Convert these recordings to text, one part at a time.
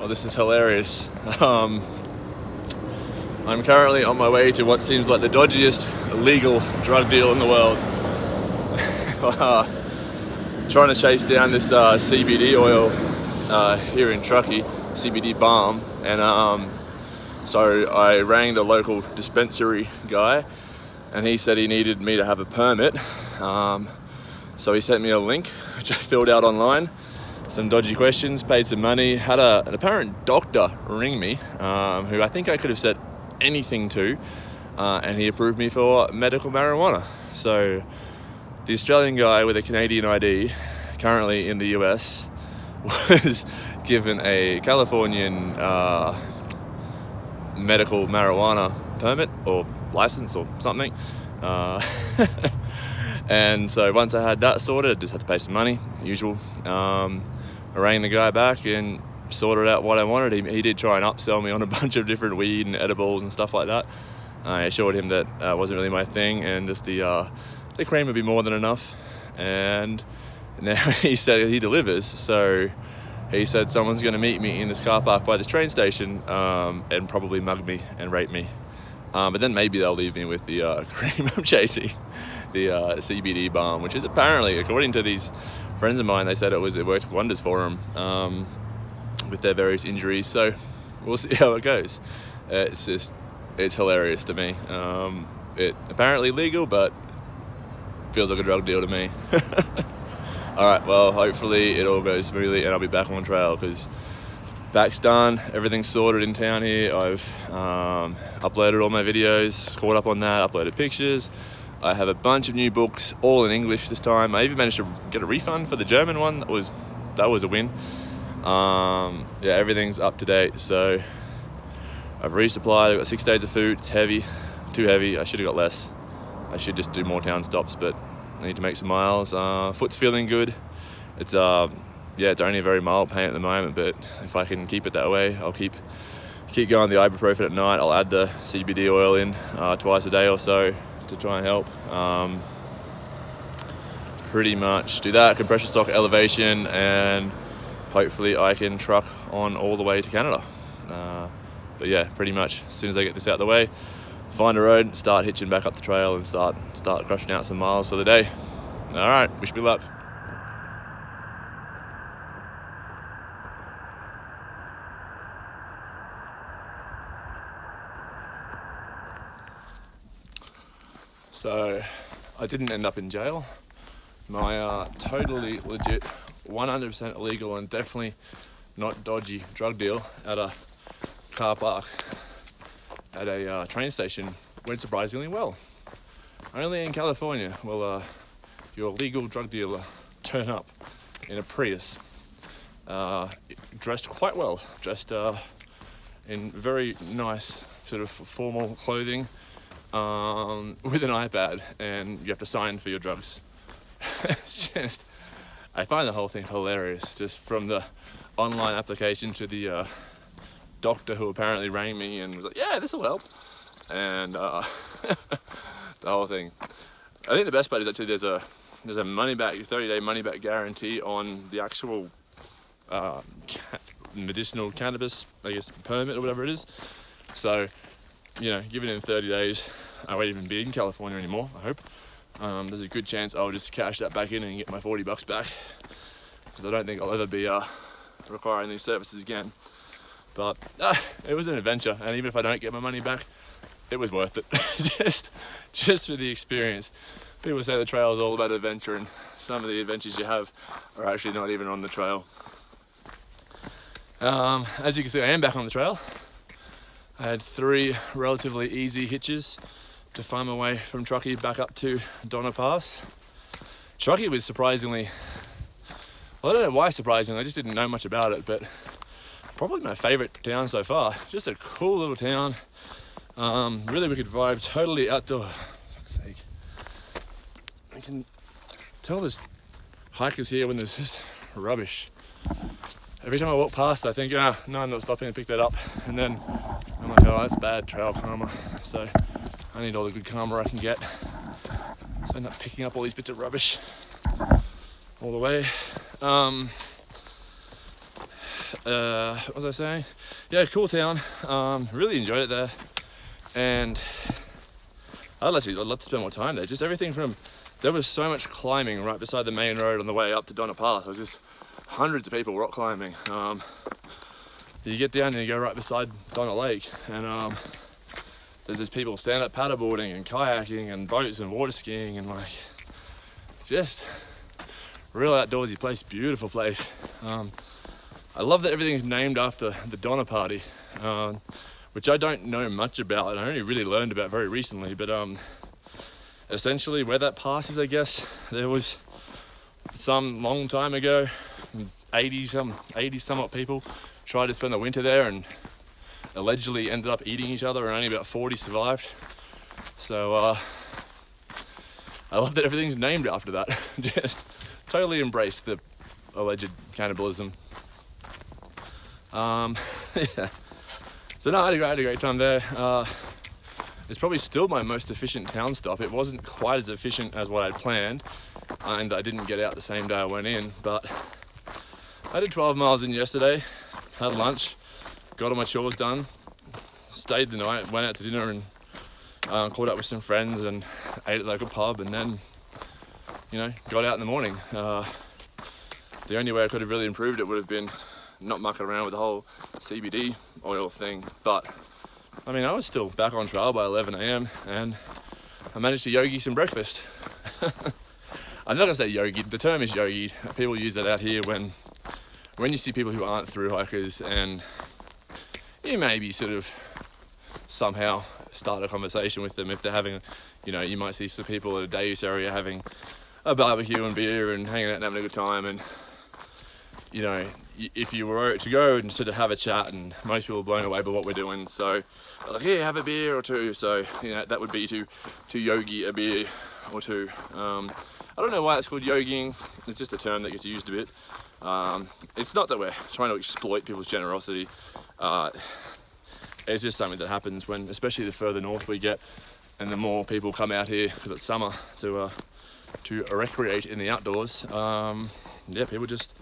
Oh, this is hilarious. I'm currently on my way to what seems like the dodgiest illegal drug deal in the world. Trying to chase down this CBD oil here in Truckee, CBD balm, and so I rang the local dispensary guy, and he said he needed me to have a permit. So he sent me a link, which I filled out online. Some dodgy questions, paid some money, had an apparent doctor ring me, who I think I could have said anything to, and he approved me for medical marijuana. So the Australian guy with a Canadian ID, currently in the US, was given a Californian medical marijuana permit or license or something. And so once I had that sorted, I just had to pay some money, usual. I rang the guy back and sorted out what I wanted. He did try and upsell me on a bunch of different weed and edibles and stuff like that. I assured him that wasn't really my thing, and just the cream would be more than enough. And now he said he delivers, so he said someone's going to meet me in this car park by this train station and probably mug me and rape me. But then maybe they'll leave me with the cream I'm chasing, the CBD balm, which is apparently, according to these friends of mine, they said it worked wonders for them with their various injuries. So we'll see how it goes. It's hilarious to me. It apparently legal, but feels like a drug deal to me. All right, well, hopefully it all goes smoothly and I'll be back on trail, because back's done, everything's sorted in town here. I've uploaded all my videos, caught up on that, uploaded pictures. I have a bunch of new books, all in English this time. I even managed to get a refund for the German one. That was a win. Yeah, everything's up to date. So I've resupplied. I've got 6 days of food. It's heavy, too heavy. I should have got less. I should just do more town stops, but I need to make some miles. Foot's feeling good. It's it's only a very mild pain at the moment, but if I can keep it that way, I'll keep going the ibuprofen at night. I'll add the CBD oil in twice a day or so to try and help. Pretty much do that, compression sock elevation, and hopefully I can truck on all the way to Canada. But yeah, pretty much as soon as I get this out of the way, find a road, start hitching back up the trail and start crushing out some miles for the day. All right, wish me luck. So I didn't end up in jail. My totally legit, 100% illegal and definitely not dodgy drug deal at a car park at a train station went surprisingly well. Only in California will your legal drug dealer turn up in a Prius, dressed quite well, dressed in very nice sort of formal clothing, with an iPad, and you have to sign for your drugs. It's just, I find the whole thing hilarious, just from the online application to the doctor who apparently rang me and was like, yeah, this will help, and the whole thing. I think the best part is actually there's a money back, 30-day money back guarantee on the actual medicinal cannabis, I guess, permit or whatever it is. So, given in 30 days, I won't even be in California anymore, I hope. There's a good chance I'll just cash that back in and get my $40 back, because I don't think I'll ever be requiring these services again. But it was an adventure, and even if I don't get my money back, it was worth it. just for the experience. People say the trail is all about adventure, and some of the adventures you have are actually not even on the trail. As you can see, I am back on the trail. I had 3 relatively easy hitches to find my way from Truckee back up to Donner Pass. Truckee was surprisingly, well, I don't know why surprisingly, I just didn't know much about it, but probably my favourite town so far. Just a cool little town, really wicked vibe, totally outdoor. For fuck's sake. I can tell there's hikers here when there's just rubbish. Every time I walk past, I think, no, I'm not stopping to pick that up. And then I'm like, oh, that's bad trail karma. So I need all the good karma I can get. So I end up picking up all these bits of rubbish all the way. what was I saying? Yeah, cool town. Really enjoyed it there, and I'd love to spend more time there. Just everything from, there was so much climbing right beside the main road on the way up to Donna Pass. There was just hundreds of people rock climbing. You get down and you go right beside Donna Lake, and there's just people stand-up paddleboarding and kayaking and boats and water skiing, and like, just real outdoorsy place, beautiful place. I love that everything's named after the Donna Party, which I don't know much about, and I only really learned about very recently, but essentially where that pass is, I guess, there was some long time ago, 80 somewhat people tried to spend the winter there and allegedly ended up eating each other, and only about 40 survived. So I love that everything's named after that. Just totally embrace the alleged cannibalism. Yeah. So no, I had a great time there. It's probably still my most efficient town stop. It wasn't quite as efficient as what I'd planned, and I didn't get out the same day I went in, but I did 12 miles in yesterday, had lunch, got all my chores done, stayed the night, went out to dinner, and caught up with some friends and ate at the local pub, and then, you know, got out in the morning. The only way I could have really improved it would have been not mucking around with the whole CBD oil thing, but I mean, I was still back on trail by 11 a.m. and I managed to yogi some breakfast. I'm not gonna say yogi, the term is yogi. People use that out here when you see people who aren't thru hikers, and you maybe sort of somehow start a conversation with them if they're having, you know, you might see some people at a day use area having a barbecue and beer and hanging out and having a good time, and you know, if you were to go and sort of have a chat, and most people are blown away by what we're doing, so like, yeah, have a beer or two. So, you know, that would be to yogi a beer or two. I don't know why it's called yogiing. It's just a term that gets used a bit. It's not that we're trying to exploit people's generosity. It's just something that happens when, especially the further north we get, and the more people come out here because it's summer to recreate in the outdoors. Yeah, people just,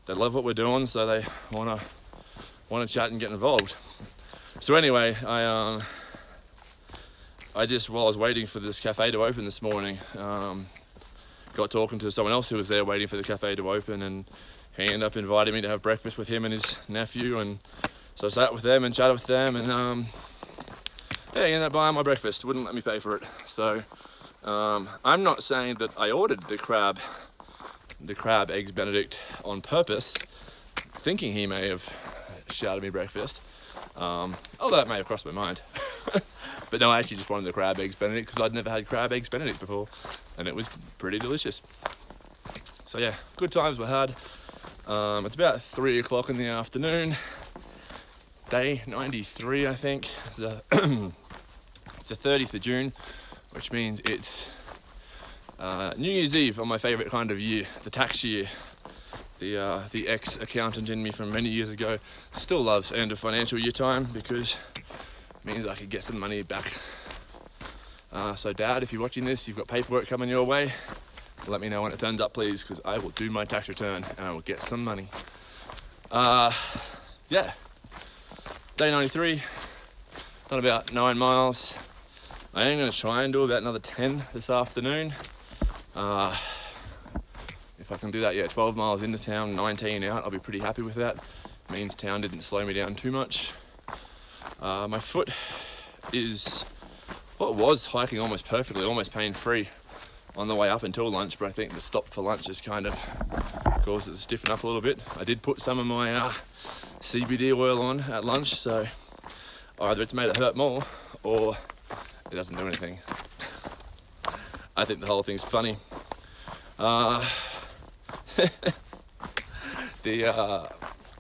they love what we're doing, so they want to chat and get involved. So anyway, I just, while I was waiting for this cafe to open this morning, got talking to someone else who was there waiting for the cafe to open, and he ended up inviting me to have breakfast with him and his nephew, and so I sat with them and chatted with them, and yeah, he ended up buying my breakfast, wouldn't let me pay for it. So I'm not saying that I ordered the crab eggs Benedict on purpose, thinking he may have shouted me breakfast, although that may have crossed my mind. But no, I actually just wanted the crab eggs Benedict because I'd never had crab eggs Benedict before, and it was pretty delicious. So yeah, good times were had. It's about 3 o'clock in the afternoon, day 93, I think. It's the 30th of June, which means it's New Year's Eve on my favourite kind of year, the tax year. The ex-accountant in me from many years ago still loves end of financial year time because it means I could get some money back. So Dad, if you're watching this, you've got paperwork coming your way, let me know when it turns up, please, because I will do my tax return and I will get some money. Yeah, day 93, done about 9 miles. I am going to try and do about another 10 this afternoon. If I can do that, yeah, 12 miles into town, 19 out, I'll be pretty happy with that. Means town didn't slow me down too much. My foot is, well, it was hiking almost perfectly, almost pain-free on the way up until lunch, but I think the stop for lunch has kind of caused it to stiffen up a little bit. I did put some of my CBD oil on at lunch, so either it's made it hurt more or it doesn't do anything. I think the whole thing's funny. The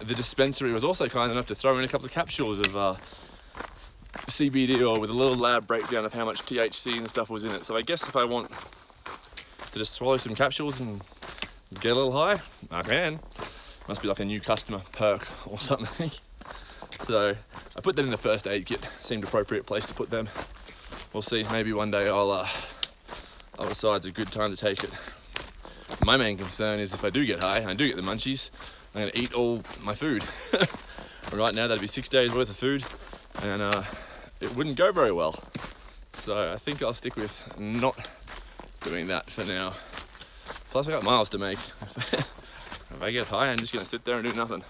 dispensary was also kind enough to throw in a couple of capsules of CBD oil with a little lab breakdown of how much THC and stuff was in it. So I guess if I want to just swallow some capsules and get a little high, I can. Must be like a new customer perk or something. So I put them in the first aid kit. Seemed appropriate place to put them. We'll see. Maybe one day I'll decide it's a good time to take it. My main concern is if I do get high and I do get the munchies, I'm gonna eat all my food. Right now that'd be 6 days worth of food, and it wouldn't go very well. So I think I'll stick with not doing that for now. Plus I got miles to make. If I get high, I'm just gonna sit there and do nothing,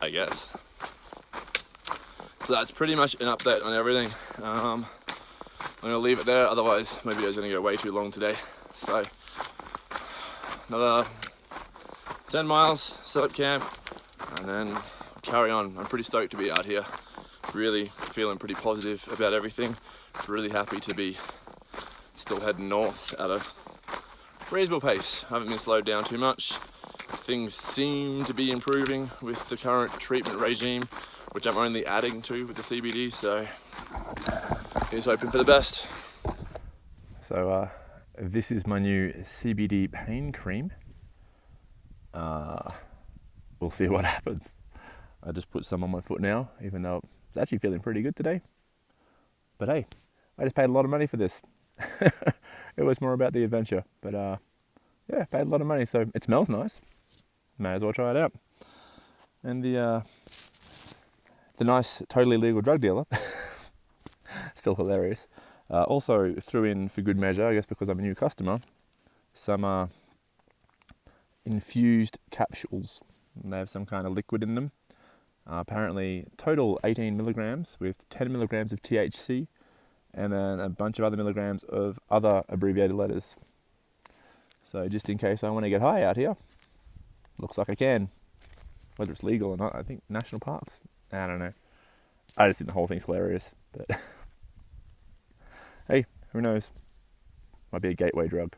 I guess. So that's pretty much an update on everything. I'm gonna leave it there, otherwise my video's gonna go way too long today. So another 10 miles, set up camp, and then carry on. I'm pretty stoked to be out here. Really feeling pretty positive about everything. Really happy to be still heading north at a reasonable pace. I haven't been slowed down too much. Things seem to be improving with the current treatment regime, which I'm only adding to with the CBD, so here's hoping for the best. So this is my new CBD pain cream. We'll see what happens. I just put some on my foot now, even though it's actually feeling pretty good today. But hey, I just paid a lot of money for this. It was more about the adventure, but yeah, paid a lot of money, so it smells nice. May as well try it out. And the nice, totally legal drug dealer, still hilarious, also threw in, for good measure, I guess because I'm a new customer, some infused capsules. And they have some kind of liquid in them. Apparently total 18 milligrams with 10 milligrams of THC and then a bunch of other milligrams of other abbreviated letters. So just in case I want to get high out here, looks like I can. Whether it's legal or not, I think national parks, I don't know. I just think the whole thing's hilarious, but hey, who knows? Might be a gateway drug.